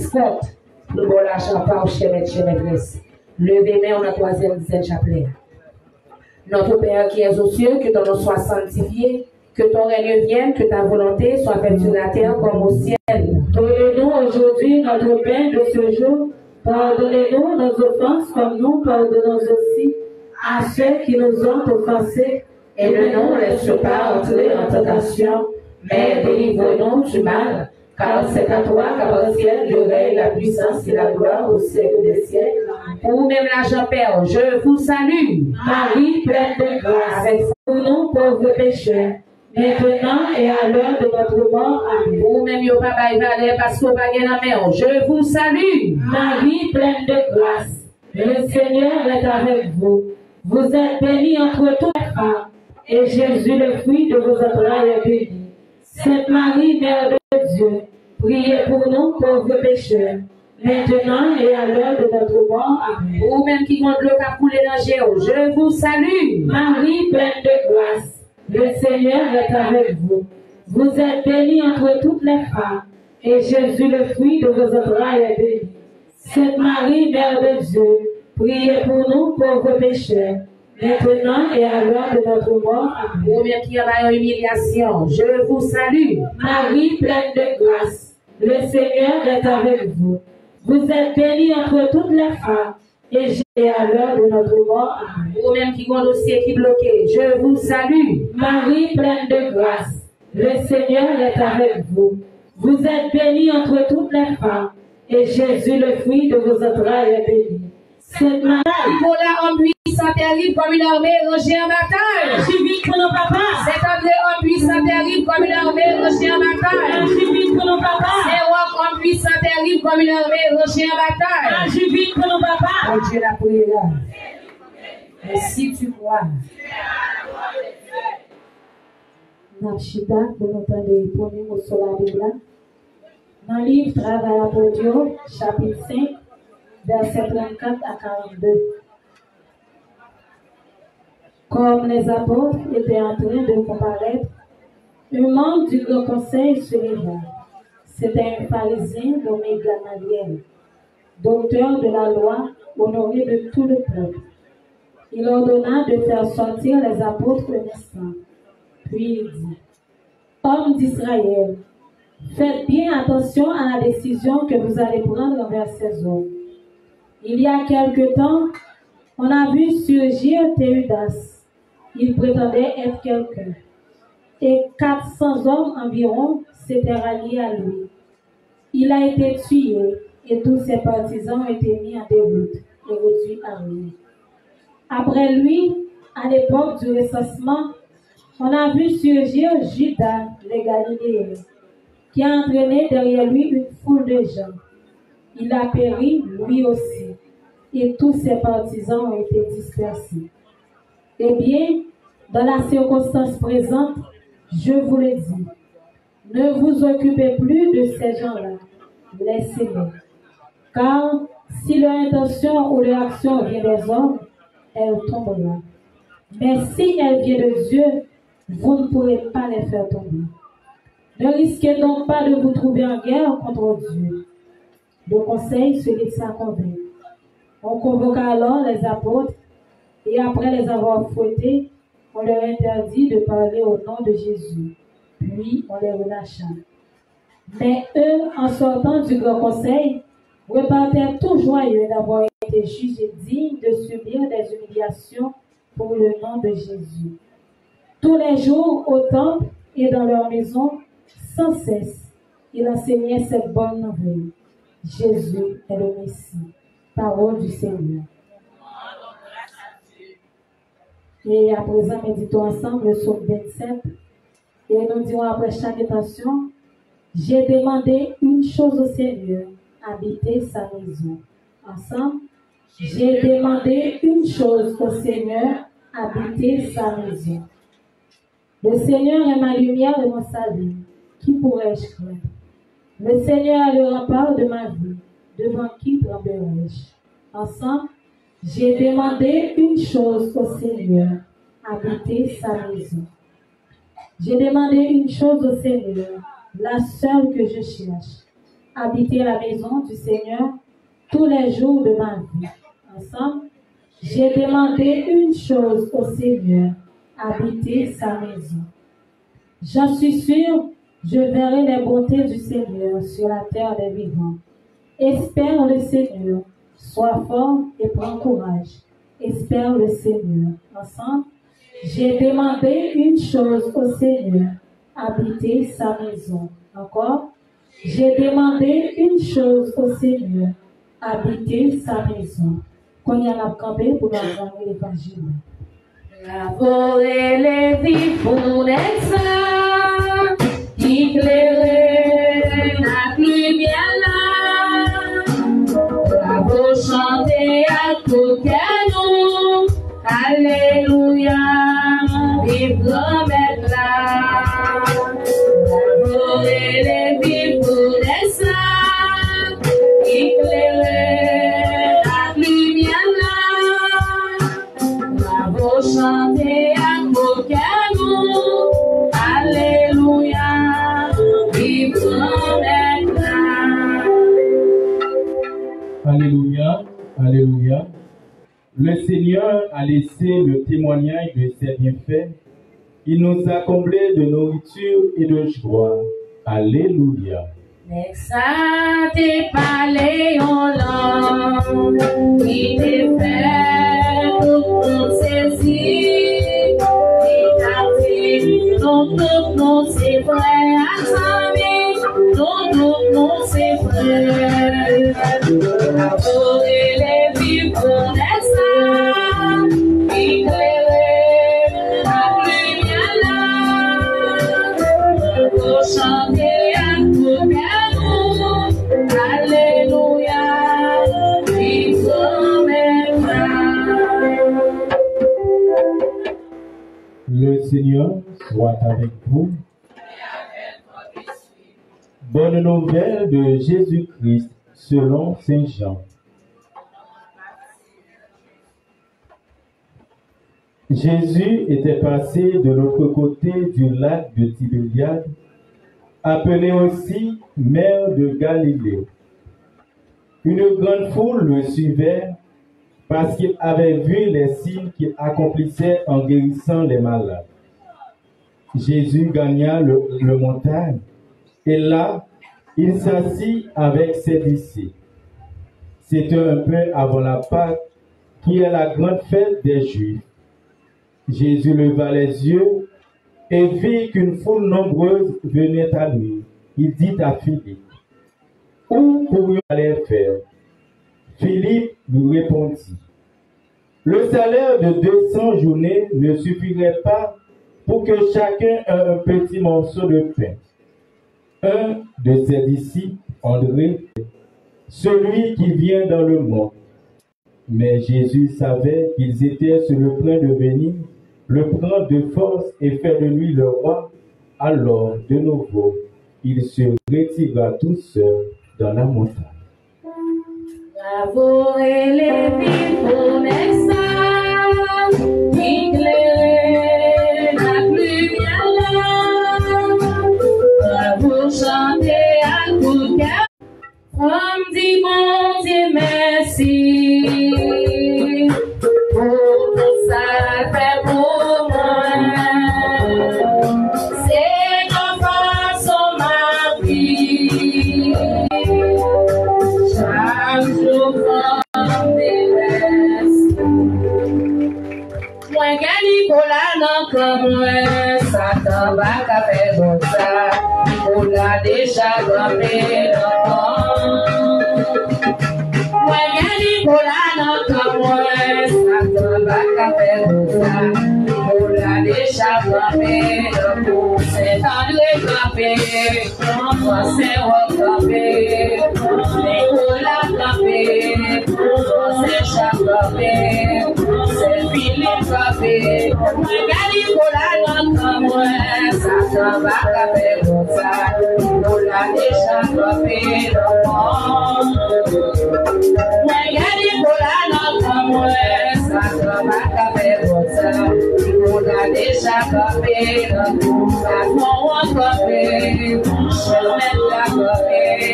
sport. Nous avons l'argent par chez maîtresse. Levez main, on a troisième dizaine chapelet. Notre Père qui es aux cieux, que ton nom soit sanctifié, que ton règne vienne, que ta volonté soit faite sur la terre comme au ciel. Donnez-nous aujourd'hui notre pain de ce jour. Pardonnez-nous nos offenses comme nous pardonnons aussi à ceux qui nous ont offensés. Et ne nous laisse pas entrer en tentation, mais délivre-nous du mal. Car c'est à toi qu'appartiennent le règne, la puissance et la gloire au siècle des siècles. Pour même l'argent Père, je vous salue. Marie, pleine de grâce, pour nous pauvres pécheurs, maintenant et à l'heure de notre mort. Amen. Pour même yo pas bail valet parce qu'on pas la mer, je vous salue. Marie, pleine de grâce, le Seigneur est avec vous. Vous êtes bénie entre toutes les femmes, et Jésus, le fruit de vos entrailles, est béni. Sainte Marie, Mère de Dieu, priez pour nous pauvres pécheurs, maintenant et à l'heure de notre mort. Amen. Vous même qui compte le cap couler dans Géo, je vous salue. Marie, pleine de grâce, le Seigneur est avec vous. Vous êtes bénie entre toutes les femmes, et Jésus, le fruit de vos entrailles, est béni. Sainte Marie, Mère de Dieu, priez pour nous pauvres pécheurs, maintenant et à l'heure de notre mort. Amen. Vous même qui avez une humiliation, je vous salue. Marie, pleine de grâce, le Seigneur est avec vous. Vous êtes bénie entre toutes les femmes, et à l'heure de notre mort. Amen. Vous même qui ont un dossier qui est bloqué, je vous salue. Marie, pleine de grâce, le Seigneur est avec vous. Vous êtes bénie entre toutes les femmes, et Jésus, le fruit de vos entrailles, est béni. Sainte Marie, pour la homme puissant terrible comme une armée rangée en bataille. je vis pour nos papas. C'est André homme puissant terrible comme une armée rangée en bataille. Je vis pour nos papas. C'est Rock homme puissant terrible comme une armée rangée en bataille. Je vis pour nos papas. Oh Dieu la prière. Mais si tu crois. Nachita, pour nous entendre les premiers mots sur la Bible. Dans le livre Travail à Dieu, chapitre 5, versets 34 à 42. Comme les apôtres étaient en train de comparaître, un membre du grand conseil se leva. C'était un pharisien nommé Gamaliel, docteur de la loi, honoré de tout le peuple. Il ordonna de faire sortir les apôtres un instant. Puis il dit, hommes d'Israël, faites bien attention à la décision que vous allez prendre envers ces hommes. Il y a quelque temps, on a vu surgir Théudas. Il prétendait être quelqu'un. Et 400 hommes environ s'étaient ralliés à lui. Il a été tué et tous ses partisans ont été mis en déroute et réduits à rien. Après lui, à l'époque du recensement, on a vu surgir Judas, le Galiléen, qui a entraîné derrière lui une foule de gens. Il a péri, lui aussi, et tous ses partisans ont été dispersés. Eh bien, dans la circonstance présente, je vous le dis, ne vous occupez plus de ces gens-là, laissez-les. Car si leur intention ou leur action vient des hommes, elle tombera. Mais si elle vient de Dieu, vous ne pourrez pas les faire tomber. Ne risquez donc pas de vous trouver en guerre contre Dieu. Le conseil se laissa convaincre. On convoqua alors les apôtres et après les avoir fouettés, on leur interdit de parler au nom de Jésus. Puis on les relâcha. Mais eux, en sortant du grand conseil, repartaient tout joyeux d'avoir été jugés dignes de subir des humiliations pour le nom de Jésus. Tous les jours au temple et dans leur maison, sans cesse, il enseignait cette bonne nouvelle. Jésus est le Messie. Parole du Seigneur. Et à présent, méditons ensemble le psaume 27. Et nous dirons après chaque intention, j'ai demandé une chose au Seigneur, habiter sa maison. Ensemble, j'ai demandé une chose au Seigneur, habiter sa maison. Le Seigneur est ma lumière et mon salut. Qui pourrais-je craindre? Le Seigneur est le rempart de ma vie. Devant qui tremblerai-je? Ensemble, j'ai demandé une chose au Seigneur, habiter sa maison. J'ai demandé une chose au Seigneur, la seule que je cherche, habiter la maison du Seigneur tous les jours de ma vie. Ensemble, j'ai demandé une chose au Seigneur, habiter sa maison. J'en suis sûre, je verrai les bontés du Seigneur sur la terre des vivants. Espère le Seigneur, sois fort et prends courage. Espère le Seigneur. Ensemble, j'ai demandé une chose au Seigneur, habiter sa maison. Encore, j'ai demandé une chose au Seigneur, habiter sa maison. Qu'on y a campé pour nous amener l'évangile. Bravo et les vivants des saints, éclairés la lumière là. Bravo chanter à tout canon, alléluia, vive le maître là. Bravo et les vivants des saints, éclairés la lumière là. Bravo chanter à tout canon, alléluia, vive le maître là. Alléluia, alléluia. Le Seigneur a laissé le témoignage de ses bienfaits. Il nous a comblés de nourriture et de joie. Alléluia. Mais ça t'est parlé en langue, qui t'est fait tout mon saisir. Et t'as dit, non, tout non, c'est vrai, amis, non, tout non, c'est vrai. Bravo et les vivants des saints, éclairés la lumière là. Bravo chanter à tout canon, alléluia, vive le maître là. Le Seigneur soit avec vous. Bonne nouvelle de Jésus-Christ selon Saint Jean. Jésus était passé de l'autre côté du lac de Tibériade, appelé aussi mer de Galilée. Une grande foule le suivait parce qu'il avait vu les signes qu'il accomplissait en guérissant les malades. Jésus gagna le montagne et là, il s'assit avec ses disciples. C'était un peu avant la Pâque, qui est la grande fête des Juifs. Jésus leva les yeux et vit qu'une foule nombreuse venait à lui. Il dit à Philippe, « Où pourrions aller faire ?» Philippe lui répondit, « Le salaire de 200 journées ne suffirait pas pour que chacun ait un petit morceau de pain. » Un de ses disciples, André, celui qui vient dans le monde. Mais Jésus savait qu'ils étaient sur le point de venir, le prendre de force et faire de lui le roi. Alors, de nouveau, il se retira tout seul dans la montagne. Bravo et les vivants des saints, éclairés la lumière là. Bravo chanter à tout cœur, on dit bon Dieu merci pour tout ça fait pour moi. C'est comme façon ma vie. Chaque jour comme des restes. Moi gagné pour la non comme moi, ça t'en va qu'à faire comme ça. On l'a déjà gommé moi gagné pour la non comme moi, ça t'en va qu'à faire comme ça. On l'a déjà gommé c'est André campé, moi c'est Wokapé, Nicolas campé, moi c'est Jacques campé, c'est Philippe campé. Moi gagné pour la non comme moi, ça t'en va qu'à faire comme ça. On l'a déjà gommé moi gagné pour la non comme moi, ça t'en va qu'à faire comme ça. On l'a déjà gommé ça t'en va qu'à faire. Je vais la gommer,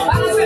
Balance